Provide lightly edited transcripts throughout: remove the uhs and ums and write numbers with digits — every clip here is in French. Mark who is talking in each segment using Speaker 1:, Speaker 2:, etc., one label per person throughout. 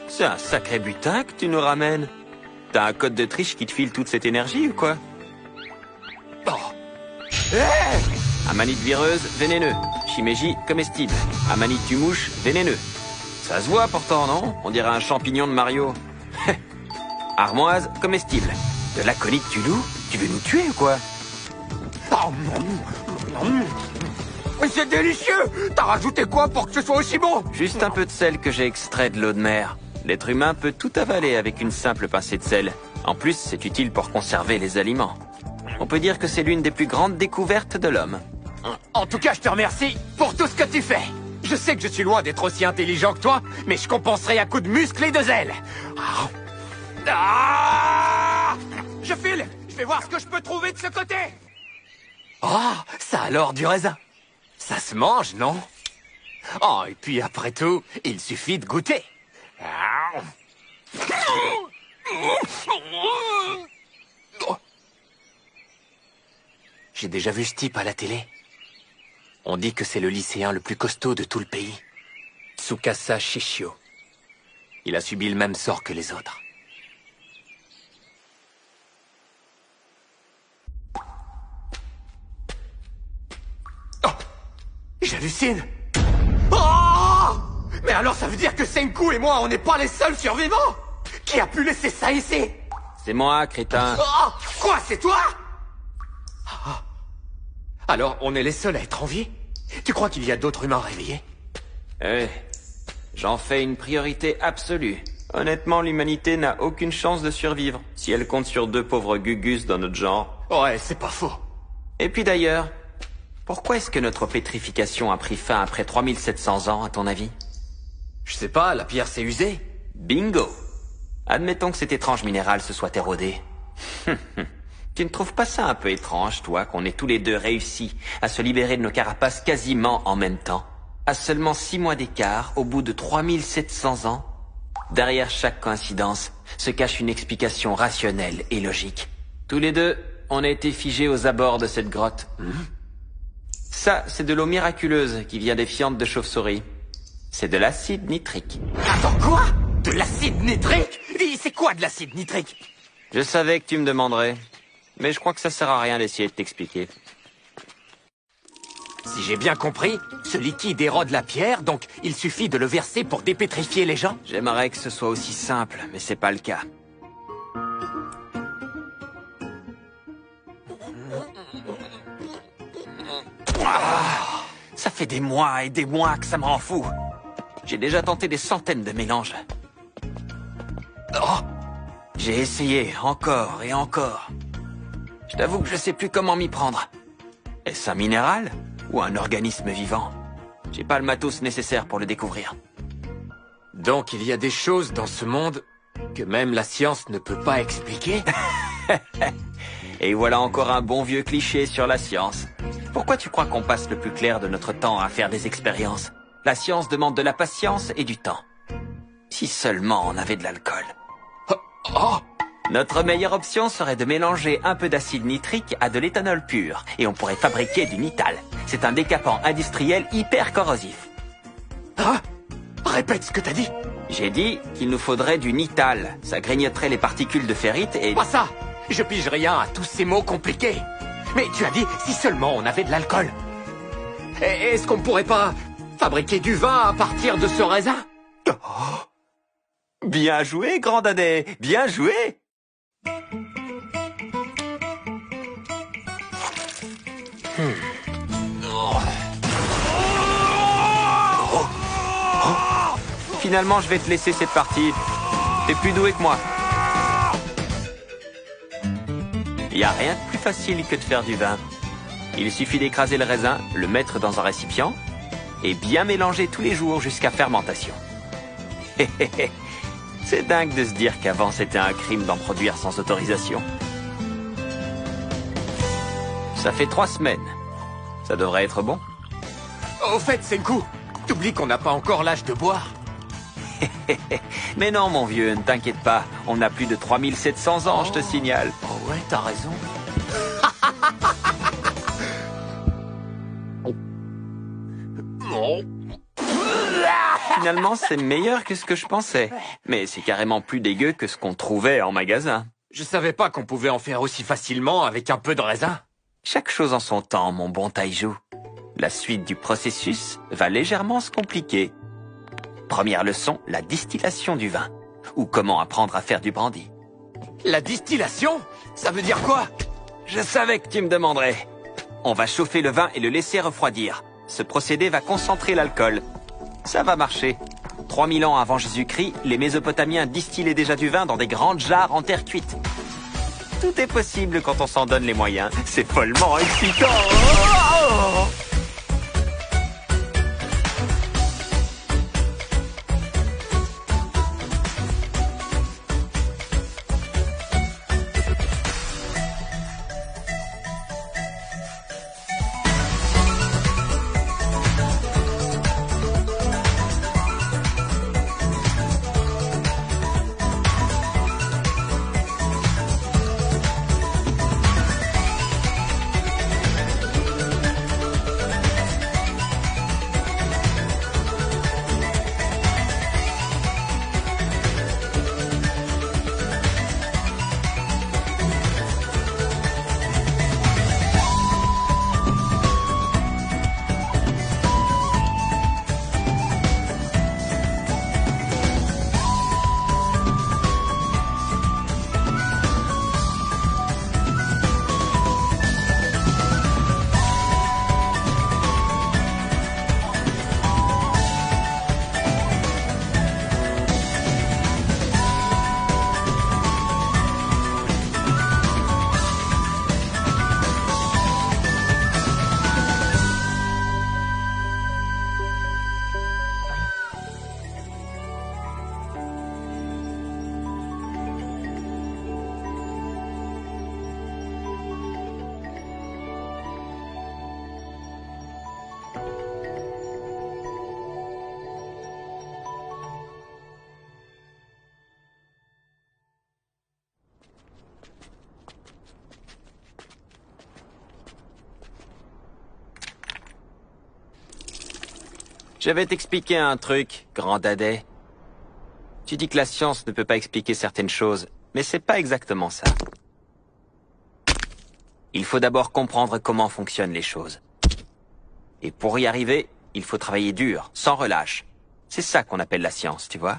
Speaker 1: C'est un sacré butin que tu nous ramènes. T'as un code de triche qui te file toute cette énergie ou quoi?
Speaker 2: Oh. Hey,
Speaker 1: Amanite vireuse, vénéneux. Shimeji, comestible. Amanite tumouche, vénéneux. Ça se voit pourtant, non? On dirait un champignon de Mario. Armoise, comestible. De l'aconite du loup? Tu veux nous tuer ou quoi?
Speaker 2: Mais c'est délicieux. T'as rajouté quoi pour que ce soit aussi bon?
Speaker 1: Juste un peu de sel que j'ai extrait de l'eau de mer. L'être humain peut tout avaler avec une simple pincée de sel. En plus, c'est utile pour conserver les aliments. On peut dire que c'est l'une des plus grandes découvertes de l'homme.
Speaker 2: En tout cas, je te remercie pour tout ce que tu fais. Je sais que je suis loin d'être aussi intelligent que toi, mais je compenserai à coups de muscles et de zèle. Je file. Je vais voir ce que je peux trouver de ce côté. Oh, ça a alors du raisin. Ça se mange, non? Oh, et puis après tout, il suffit de goûter. J'ai déjà vu ce type à la télé. On dit que c'est le lycéen le plus costaud de tout le pays. Tsukasa Shishio. Il a subi le même sort que les autres. Oh! J'hallucine! Oh! Mais alors ça veut dire que Senku et moi, on n'est pas les seuls survivants? Qui a pu laisser ça ici?
Speaker 1: C'est moi, crétin.
Speaker 2: Oh! Quoi, c'est toi? Alors, on est les seuls à être en vie? Tu crois qu'il y a d'autres humains réveillés?
Speaker 1: J'en fais une priorité absolue. Honnêtement, l'humanité n'a aucune chance de survivre si elle compte sur 2 pauvres gugus dans notre genre.
Speaker 2: Ouais, c'est pas faux.
Speaker 1: Et puis d'ailleurs, pourquoi est-ce que notre pétrification a pris fin après 3700 ans, à ton avis?
Speaker 2: Je sais pas, la pierre s'est usée.
Speaker 1: Bingo! Admettons que cet étrange minéral se soit érodé. Tu ne trouves pas ça un peu étrange, toi, qu'on ait tous les deux réussi à se libérer de nos carapaces quasiment en même temps? À seulement 6 mois d'écart, au bout de 3700 ans? Derrière chaque coïncidence se cache une explication rationnelle et logique. Tous les deux, on a été figés aux abords de cette grotte. Ça, c'est de l'eau miraculeuse qui vient des fientes de chauve-souris. C'est de l'acide nitrique.
Speaker 2: Attends, quoi? De l'acide nitrique? Et c'est quoi de l'acide nitrique?
Speaker 1: Je savais que tu me demanderais. Mais je crois que ça sert à rien d'essayer de t'expliquer.
Speaker 2: Si j'ai bien compris, ce liquide érode la pierre, donc il suffit de le verser pour dépétrifier les gens?
Speaker 1: J'aimerais que ce soit aussi simple, mais c'est pas le cas.
Speaker 2: Ça fait des mois et des mois que ça me rend fou.
Speaker 1: J'ai déjà tenté des centaines de mélanges.
Speaker 2: Oh!
Speaker 1: J'ai essayé encore et encore. Je t'avoue que je sais plus comment m'y prendre. Est-ce un minéral ou un organisme vivant? J'ai pas le matos nécessaire pour le découvrir.
Speaker 2: Donc il y a des choses dans ce monde que même la science ne peut pas expliquer?
Speaker 1: Et voilà encore un bon vieux cliché sur la science. Pourquoi tu crois qu'on passe le plus clair de notre temps à faire des expériences? La science demande de la patience et du temps. Si seulement on avait de l'alcool.
Speaker 2: Oh!
Speaker 1: Notre meilleure option serait de mélanger un peu d'acide nitrique à de l'éthanol pur, et on pourrait fabriquer du nital. C'est un décapant industriel hyper corrosif.
Speaker 2: Hein? Répète ce que t'as dit.
Speaker 1: J'ai dit qu'il nous faudrait du nital. Ça grignoterait les particules de ferrite et...
Speaker 2: Pas ça! Je pige rien à tous ces mots compliqués. Mais tu as dit si seulement on avait de l'alcool. Est-ce qu'on pourrait pas fabriquer du vin à partir de ce raisin?
Speaker 1: Oh. Bien joué, grand dadais. Bien joué. Finalement, je vais te laisser cette partie. T'es plus doué que moi. Y a rien de plus facile que de faire du vin. Il suffit d'écraser le raisin, le mettre dans un récipient et bien mélanger tous les jours jusqu'à fermentation. C'est dingue de se dire qu'avant c'était un crime d'en produire sans autorisation. Ça fait 3 semaines. Ça devrait être bon.
Speaker 2: Au fait, Senku, t'oublies qu'on n'a pas encore l'âge de boire.
Speaker 1: Mais non, mon vieux, ne t'inquiète pas. On a plus de 3700 ans, je te signale.
Speaker 2: Oh ouais, t'as raison.
Speaker 1: Finalement, c'est meilleur que ce que je pensais. Mais c'est carrément plus dégueu que ce qu'on trouvait en magasin.
Speaker 2: Je savais pas qu'on pouvait en faire aussi facilement avec un peu de raisin.
Speaker 1: Chaque chose en son temps, mon bon Taiju. La suite du processus va légèrement se compliquer. Première leçon, la distillation du vin. Ou comment apprendre à faire du brandy.
Speaker 2: La distillation? Ça veut dire quoi?
Speaker 1: Je savais que tu me demanderais. On va chauffer le vin et le laisser refroidir. Ce procédé va concentrer l'alcool. Ça va marcher. 3000 ans avant Jésus-Christ, les Mésopotamiens distillaient déjà du vin dans des grandes jarres en terre cuite. Tout est possible quand on s'en donne les moyens. C'est follement excitant. Oh! Je vais t'expliquer un truc, grand dadais. Tu dis que la science ne peut pas expliquer certaines choses, mais c'est pas exactement ça. Il faut d'abord comprendre comment fonctionnent les choses. Et pour y arriver, il faut travailler dur, sans relâche. C'est ça qu'on appelle la science, tu vois.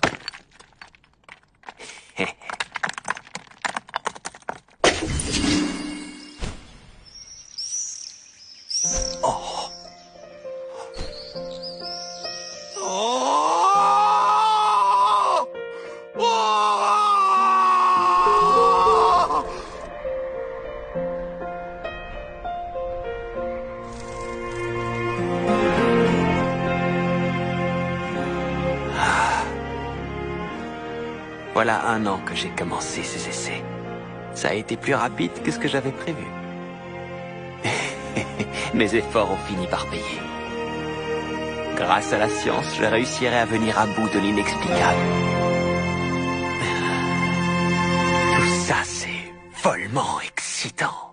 Speaker 1: Voilà 1 an que j'ai commencé ces essais. Ça a été plus rapide que ce que j'avais prévu. Mes efforts ont fini par payer. Grâce à la science, je réussirai à venir à bout de l'inexplicable. Tout ça, c'est follement excitant.